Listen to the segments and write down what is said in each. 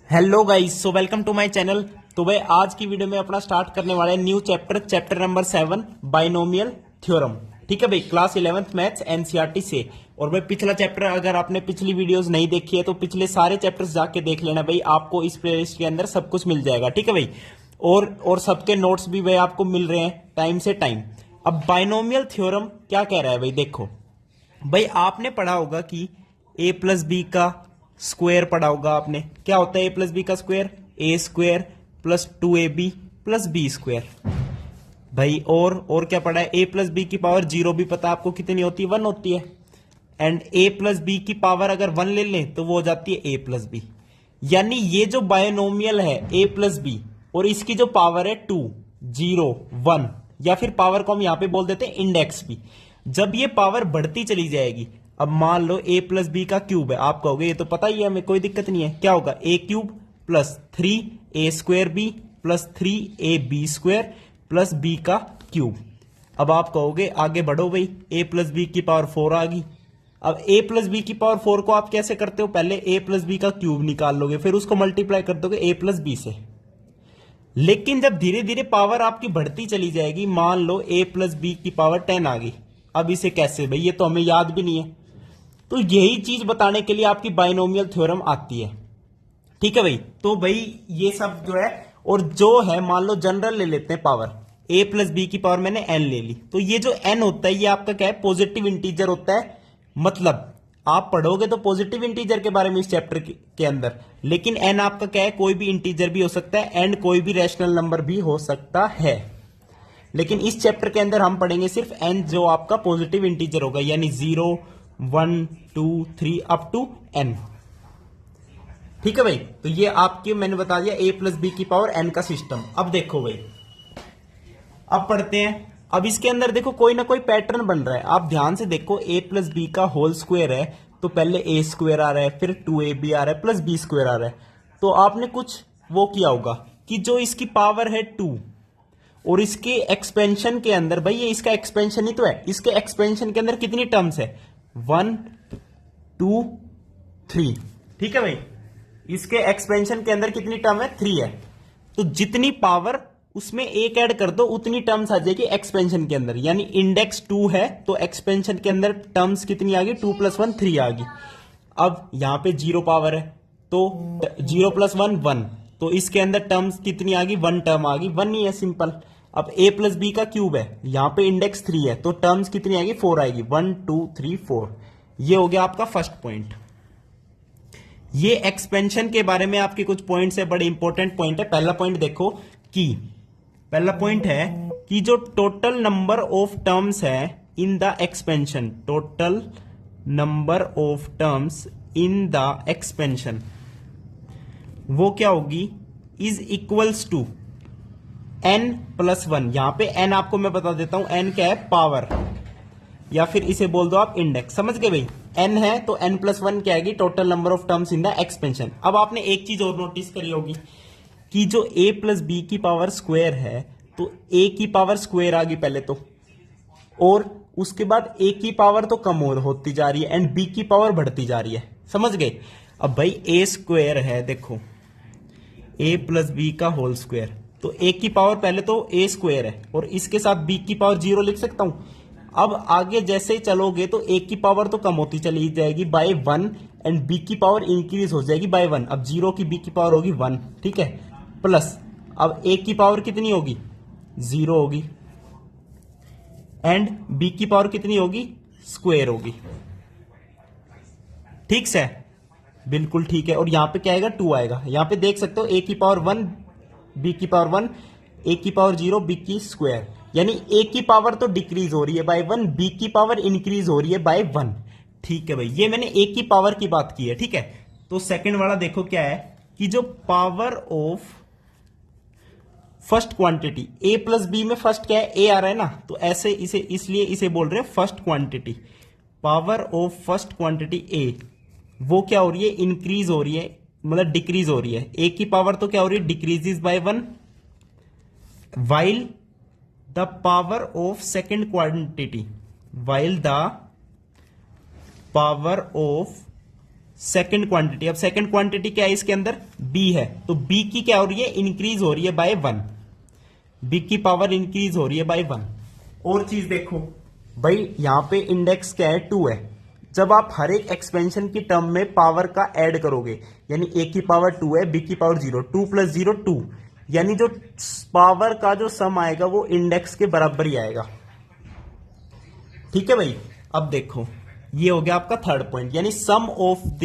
Hello guys, so welcome to my channel. तो भाई आज की वीडियो में अपना स्टार्ट करने वाले हैं new chapter number 7 binomial theorem. ठीक है भाई, क्लास 11th मैथ्स एनसीईआरटी से। और भाई पिछला चैप्टर अगर आपने पिछली वीडियोस नहीं देखी है तो पिछले सारे चैप्टर्स जाके देख लेना भाई, आपको इस प्लेलिस्ट के अंदर सब कुछ मिल जाएगा। ठीक है भाई, और सबके नोट्स भी भाई आपको मिल रहे हैं टाइम से टाइम। अब बाइनोमियल थ्योरम क्या कह रहा है भाई, देखो भाई आपने पढ़ा होगा कि ए प्लस बी का स्क्वायर पढ़ा होगा आपने। क्या होता है ए प्लस बी का square? A square plus 2ab plus B square. भाई और क्या पढ़ा है? ए प्लस बी की पावर 0 भी पता है आपको कितनी होती है? 1 होती है। एंड ए प्लस बी की पावर अगर 1 ले लें तो वो हो जाती है ए प्लस बी। यानी ये जो बायनोमियल है ए प्लस बी और इसकी जो पावर है 2, 0, 1, या फिर पावर को हम यहां पे बोल देते हैं इंडेक्स भी। जब ये पावर बढ़ती चली जाएगी, अब मान लो ए प्लस बी का क्यूब है, आप कहोगे ये तो पता ही है हमें, कोई दिक्कत नहीं है। क्या होगा? A cube plus 3 A square B plus 3ab square plus B का क्यूब। अब आप कहोगे आगे बढ़ो भाई, ए प्लस बी की पावर 4 आ गई। अब ए प्लस बी की पावर 4 को आप कैसे करते हो? पहले ए प्लस बी का क्यूब निकाल लोगे, फिर उसको मल्टीप्लाई कर दोगे ए प्लस बी से। लेकिन जब धीरे धीरे पावर आपकी बढ़ती चली जाएगी, मान लो ए प्लस बी की पावर 10 आ गई, अब इसे कैसे भाई? ये तो हमें याद भी नहीं है। तो यही चीज बताने के लिए आपकी बाइनोमियल थ्योरम आती है। ठीक है भाई, तो भाई ये सब जो है, और जो है मान लो जनरल ले लेते हैं पावर, ए प्लस बी की पावर मैंने एन ले ली, तो ये जो एन होता है ये आपका क्या है? पॉजिटिव इंटीजर होता है। मतलब आप पढ़ोगे तो पॉजिटिव इंटीजर के बारे में इस चैप्टर के अंदर, लेकिन एन आपका क्या है? कोई भी इंटीजर भी हो सकता है एंड कोई भी रैशनल नंबर भी हो सकता है। लेकिन इस चैप्टर के अंदर हम पढ़ेंगे सिर्फ एन जो आपका पॉजिटिव इंटीजर होगा, यानी 0, 1, 2, 3 अप टू एन। ठीक है भाई, तो ये आपके मैंने बता दिया ए प्लस बी की पावर एन का सिस्टम। अब देखो भाई, अब पढ़ते हैं। अब इसके अंदर देखो कोई ना कोई पैटर्न बन रहा है, आप ध्यान से देखो। ए प्लस बी का होल स्क्वायर है तो पहले ए स्क्वायर आ रहा है, फिर 2ab आ रहा है, प्लस बी स्क्वायर आ रहा है। तो आपने कुछ वो किया होगा कि जो इसकी पावर है 2 और इसके एक्सपेंशन के अंदर, भाई ये इसका एक्सपेंशन ही तो है, इसके एक्सपेंशन के अंदर कितनी टर्म्स है? 1, 2, 3। ठीक है भाई, इसके एक्सपेंशन के अंदर कितनी टर्म है? 3 है। तो जितनी पावर उसमें एक ऐड कर दो उतनी टर्म्स आ जाएगी एक्सपेंशन के अंदर। यानी इंडेक्स 2 है तो एक्सपेंशन के अंदर टर्म्स कितनी आ गई? 2 + 1 3 आ गई। अब यहां पे 0 पावर है तो 0 + 1 1, तो इसके अंदर टर्म्स कितनी आ गई? 1 टर्म आ गई, 1 ही है, सिंपल। अब ए प्लस बी का क्यूब है, यहां पे इंडेक्स 3 है तो टर्म्स कितनी आएगी? 4 आएगी, 1 2 3 4। ये हो गया आपका फर्स्ट पॉइंट। ये एक्सपेंशन के बारे में आपके कुछ पॉइंट्स है, बड़े इंपॉर्टेंट पॉइंट है। पहला पॉइंट देखो कि पहला पॉइंट है कि जो टोटल नंबर ऑफ टर्म्स है in the expansion, total number of terms in the expansion, वो क्या होगी? Is equals to n + 1। यहां पे n आपको मैं बता देता हूं, n क्या है? पावर, या फिर इसे बोल दो आप इंडेक्स। समझ गए भाई? n है तो n + 1 क्या आएगी? Total number of terms in the expansion. अब आपने एक चीज और नोटिस करी होगी कि जो a प्लस बी की पावर स्क्वायर है तो a की पावर स्क्वायर आ गई पहले तो, और उसके बाद a की पावर तो कम होती जा रही है एंड b की पावर बढ़ती जा रही है। समझ गए? अब भाई a स्क्वायर है, देखो a प्लस बी का होल स्क्वायर, तो a की पावर पहले तो a स्क्वायर है और इसके साथ b की पावर 0 लिख सकता हूं। अब आगे जैसे ही चलोगे तो a की पावर तो कम होती चली जाएगी बाय 1 एंड b की पावर इंक्रीज हो जाएगी बाय 1। अब 0 की b की पावर होगी 1, ठीक है, प्लस अब a की पावर कितनी होगी? 0 होगी एंड b की पावर कितनी होगी? स्क्वायर होगी। ठीक से? बिल्कुल ठीक है। और यहां पे क्या आएगा? 2 आएगा। यहां पे देख सकते हो a की पावर 1, b की पावर 1, a की पावर 0, b की स्क्वायर। यानी a की पावर तो डिक्रीज हो रही है बाय 1, b की पावर इंक्रीज हो रही है बाय 1। ठीक है भाई, ये मैंने a की पावर की बात की है। ठीक है, तो सेकंड वाला देखो क्या है कि जो power of first quantity, a plus B में फर्स्ट क्या है? a आ रहा है ना, तो ऐसे इसे इसलिए इसे बोल रहे हैं first quantity. Power of first quantity a वो क्या हो रही है? इंक्रीज हो रही है, मतलब डिक्रीज हो रही है। a की पावर तो क्या हो रही है? Decreases by 1, while the power of second quantity, while the power of second quantity. अब सेकंड क्वांटिटी क्या है इसके अंदर, बी है, तो बी की क्या हो रही है, इंक्रीज हो रही है बाय 1, बी की पावर इंक्रीज हो रही है बाय 1। और चीज देखो भाई, यहां पे इंडेक्स क्या है, 2 है। जब आप हर एक एक्सपेंशन की टर्म में पावर का ऐड करोगे, यानी ए की पावर 2 है, बी की पावर 0, 2 + 0 2, यानी जो पावर का जो सम आएगा वो इंडेक्स के बराबर ही आएगा। ठीक है भाई। अब देखो ये हो गया आपका थर्ड पॉइंट, यानी sum of the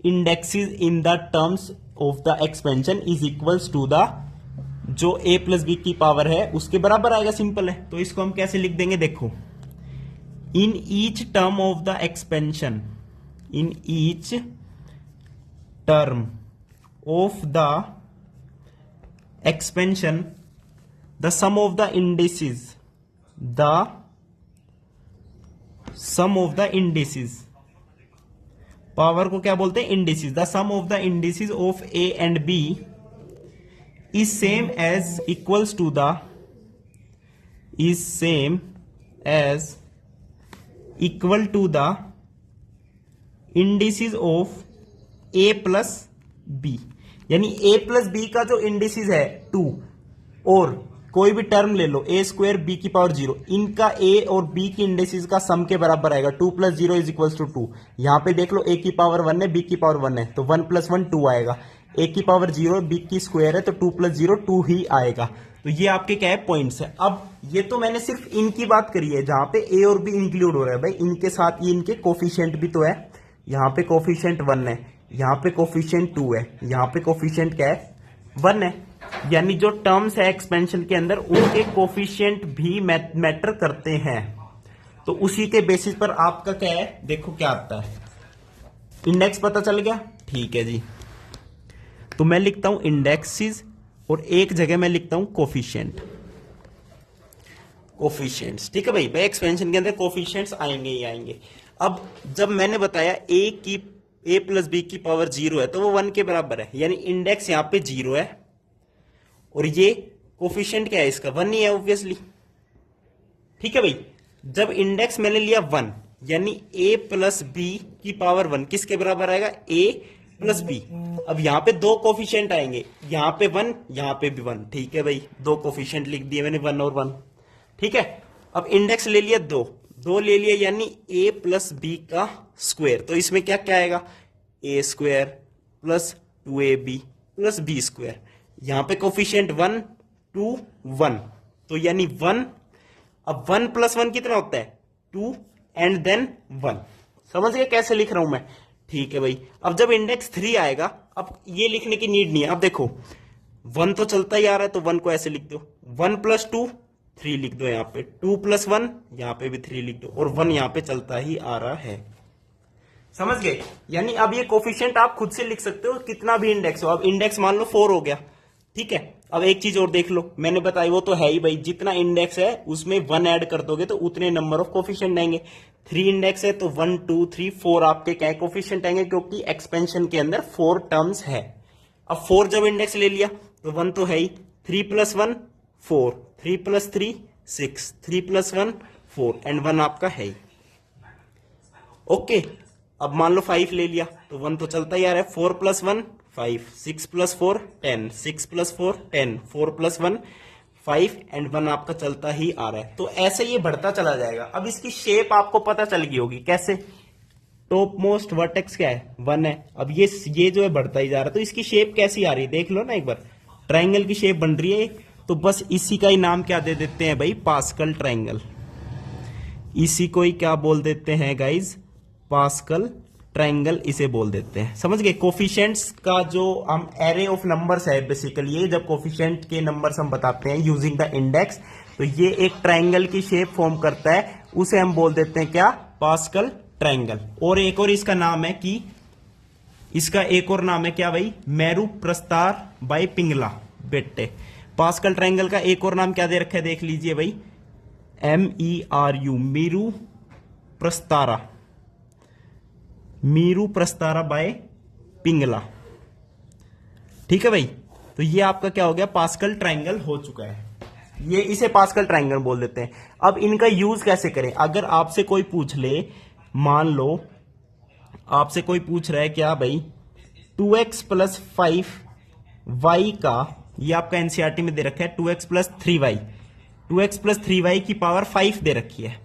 indexes in the terms of the expansion is equals to the, जो a + b की पावर है उसके बराबर आएगा, सिंपल है। तो इसको हम कैसे लिख देंगे, देखो, in each term of the expansion, in each term of the expansion the sum of the indices, the sum of the indices, power को क्या बोलते हैं, indices, the sum of the indices of a and b is same as equals to the, is same as equal to the indices of a + b, यानी a + b का जो indices है 2, और कोई भी टर्म ले लो a² b की power 0, इनका a और b की इंडिसेस का सम के बराबर आएगा। 2 + 0 = 2। यहां पे देख लो a की पावर 1 है, b की पावर 1 है, तो 1 + 1 2 आएगा। a की पावर 0, b की स्क्वायर है, तो 2 + 0 2 ही आएगा। तो ये आपके क्या है, पॉइंट्स है। अब ये तो मैंने सिर्फ इनकी बात करी है, जहां पे a और b इंक्लूड हो रहा है भाई, इनके साथ ये इनके कोफिशिएंट भी तो है। यहाँ पे कोफिशिएंट 1 है, यहाँ पे कोफिशिएंट 2 है, यहाँ पे कोफिशिएंट क्या है, 1 है। यानी जो टर्म्स है एक्सपेंशन के अंदर उनके कोफिशिएंट भी मैटर करते हैं। तो उसी के बेसिस पर आपका क्या है, देखो क्या आता है, इंडेक्स पता चल गया। ठीक है जी, तो मैं लिखता हूं इंडेक्सेस और एक जगह मैं लिखता हूं कोफिशिएंट, कोफिशिएंट्स। ठीक है भाई, भाई एक्सपेंशन के अंदर कोफिशिएंट्स आएंगे ही आएंगे। अब जब मैंने बताया a + b की पावर 0 है, तो वो 1 के बराबर है, यानी इंडेक्स यहां पे 0 है, और ये कोफिशिएंट क्या है इसका, 1 ही है ऑब्वियसली। ठीक है भाई, जब इंडेक्स मैंने लिया 1, यानी a + b की पावर 1 किसके बराबर आएगा, a + b। अब यहां पे दो कोफिशिएंट आएंगे, यहां पे 1, यहां पे भी 1। ठीक है भाई, दो कोफिशिएंट लिख दिए मैंने, 1 और 1। ठीक है, अब इंडेक्स ले लिया 2 ले लिया, यानी a + b का स्क्वायर, तो इसमें क्या क्या आएगा, a² + 2ab + b²। यहां पे कोफिशिएंट 1 2 1, तो यानी 1। अब 1 + 1 कितना होता है, 2 एंड देन 1। समझ गए कैसे लिख रहा हूं मैं। ठीक है भाई, अब जब इंडेक्स 3 आएगा, अब ये लिखने की नीड नहीं है। अब देखो 1 तो चलता ही आ रहा है, तो 1 को ऐसे लिख दो, 1 + 2 3 लिख दो, यहाँ पे 2 + 1 यहाँ पे भी 3 लिख दो, और 1 यहाँ पे चलता ही आ रहा है। समझ गए, यानी अब ये कोफिशिएंट आप खुद से लिख सकते हो, कितना भी इंडेक्स हो। अब इंडेक्स मान लो 4 हो गया। ठीक है, अब एक चीज और देख लो, मैंने बताई वो तो है ही भाई, जितना इंडेक्स है उसमें 1 ऐड कर दोगे तो उतने नंबर ऑफ कोफिशिएंट आएंगे। 3 इंडेक्स है तो 1 2 3 4 आपके क्या कोफिशिएंट आएंगे, क्योंकि एक्सपेंशन के अंदर 4 टर्म्स है। अब 4 जब इंडेक्स ले लिया तो 1 तो है ही, 3 + 1 4, 3 + 3 6, 3 + 1 4, एंड 1 आपका है ही। ओके, अब मान लो 5 ले लिया तो 1 तो चलता ही आ रहा है, 4 + 1 5, 6 + 4 10, 6 + 4 10, 4 + 1 5, एंड 1 आपका चलता ही आ रहा है। तो ऐसे ये बढ़ता चला जाएगा। अब इसकी शेप आपको पता चल गई होगी कैसे, टॉप मोस्ट वर्टेक्स क्या है, 1 है। अब ये जो है बढ़ता ही जा रहा है, तो इसकी शेप कैसी आ रही है देख लो ना एक बार, ट्रायंगल की शेप बन रही है। तो बस इसी का ही नाम क्या दे देते हैं भाई, पास्कल ट्रायंगल। इसी को ही क्या बोल देते हैं गाइज, पास्कल ट्रायंगल इसे बोल देते हैं। समझ गए, कोफिशिएंट्स का जो हम एरे ऑफ नंबर्स है बेसिकली, ये जब कोफिशिएंट के नंबर्स हम बताते हैं यूजिंग द इंडेक्स, तो ये एक ट्रायंगल की शेप फॉर्म करता है, उसे हम बोल देते हैं क्या, पास्कल ट्रायंगल। और एक और इसका नाम है कि, इसका एक और नाम है क्या भाई, मेरू प्रस्तार बाय पिंगला बेटे। पास्कल ट्रायंगल का एक और नाम क्या दे रखा है देख लीजिए भाई, MERU, मीरू प्रस्तारा, मीरू प्रस्तारा बाय पिंगला। ठीक है भाई, तो ये आपका क्या हो गया, पास्कल ट्रायंगल हो चुका है। ये इसे पास्कल ट्रायंगल बोल देते हैं। अब इनका यूज कैसे करें, अगर आपसे कोई पूछ ले, मान लो आपसे कोई पूछ रहा है क्या भाई 2x प्लस 5y का, ये आपका एनसीईआरटी में दे रखा है 2x plus 3y, 2x plus 3y की पावर 5 दे रखी है।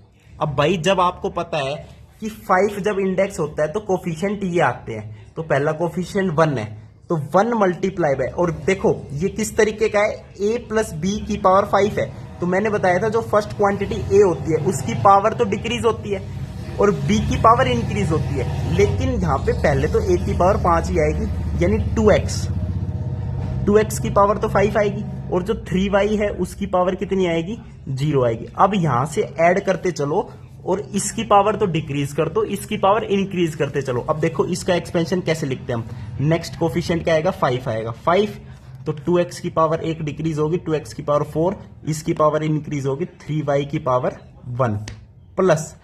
अब भाई जब आपको पता है कि 5 जब इंडेक्स होता है तो कोफिशिएंट ये आते हैं, तो पहला कोफिशिएंट 1 है तो 1 मल्टीप्लाई बाय, और देखो ये किस तरीके का है, a प्लस बी की पावर 5 है। तो मैंने बताया था जो फर्स्ट क्वांटिटी a होती है उसकी पावर तो डिक्रीज होती है और b की पावर इंक्रीज होती है, लेकिन यहाँ पे पहले तो a की पावर 5 ही आएगी, यानी 2x की पावर तो 5 आएगी, और जो 3y है उसकी पावर कितनी आएगी, 0 आएगी। अब यहां से ऐड करते चलो और इसकी पावर तो डिक्रीज कर दो, इसकी पावर इंक्रीज करते चलो। अब देखो इसका एक्सपेंशन कैसे लिखते हैं हम, नेक्स्ट कोफिशिएंट क्या आएगा, 5 आएगा, 5 तो 2x की पावर 1 डिक्रीज होगी, 2x की पावर 4, इसकी पावर इंक्रीज होगी 3y की पावर 1, प्लस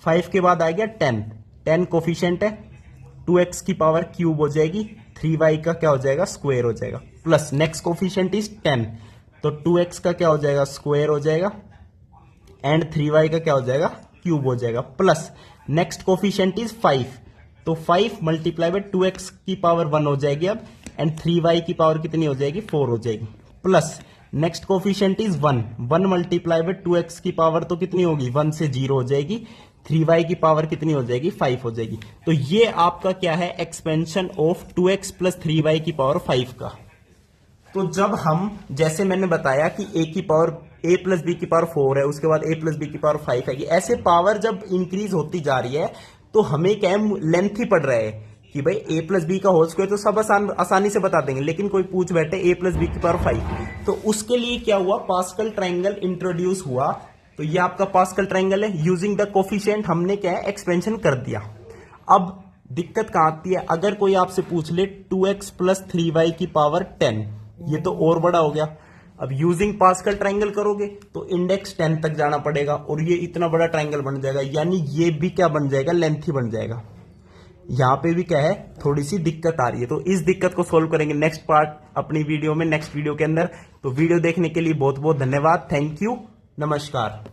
5 के बाद आ गया 10, 10 कोफिशिएंट है, 2x की पावर क्यूब हो जाएगी, 3y का क्या हो जाएगा, स्क्वायर हो जाएगा, प्लस नेक्स्ट कोफिशिएंट इज 10, तो 2x का क्या हो जाएगा, स्क्वायर हो जाएगा, एंड 3y का क्या हो जाएगा, क्यूब हो जाएगा, प्लस नेक्स्ट कोफिशिएंट इज 5, तो 5 मल्टीप्लाई बाय 2x की पावर 1 हो जाएगी अब, एंड 3y की पावर कितनी हो जाएगी, 4 हो जाएगी, plus next coefficient is 1, 1 multiply by 2x की पावर तो कितनी होगी, 1 से 0 हो जाएगी, 3y की पावर कितनी हो जाएगी, 5 हो जाएगी। तो ये आपका क्या है, expansion of 2x plus 3y की पावर 5 का। तो जब हम, जैसे मैंने बताया कि a की पावर a प्लस बी की पावर 4 है, उसके बाद a प्लस बी की पावर 5 है, ऐसे पावर जब इंक्रीज होती जा रही है तो हमें क्या लेंथ ही पड़ रहा है कि भाई a प्लस बी का होल स्क्वायर तो सब आसानी से बता देंगे, लेकिन कोई पूछ बैठे a प्लस बी की पावर 5, तो उसके लिए क्या हुआ, पास्कल ट्राइंगल इंट्रोड्यूस हुआ। तो ये आपका पास्कल ट्राइंगल है, यूजिंग द कोफिशिएंट हमने क्या है, एक्सपेंशन कर दिया। अब दिक्कत कहां आती है, अगर कोई आपसे पूछ ले 2x प्लस 3y की पावर 10, ये तो और बड़ा हो गया। अब यूजिंग पास्कल ट्राइंगल करोगे तो इंडेक्स 10 तक जाना पड़ेगा और ये इतना बड़ा ट्राइंगल बन जाएगा, यानी ये भी क्या बन जाएगा, लेंथ ही बन जाएगा। यहां पे भी क्या है, थोड़ी सी दिक्कत आ रही है, तो इस दिक्कत को सोल्व करेंगे नेक्स्ट पार्ट अपनी वीडियो में, नेक्स्ट वीडियो के अंदर। तो वीडियो देखने के लिए बहुत बहुत धन्यवाद, थैंक यू, नमस्कार।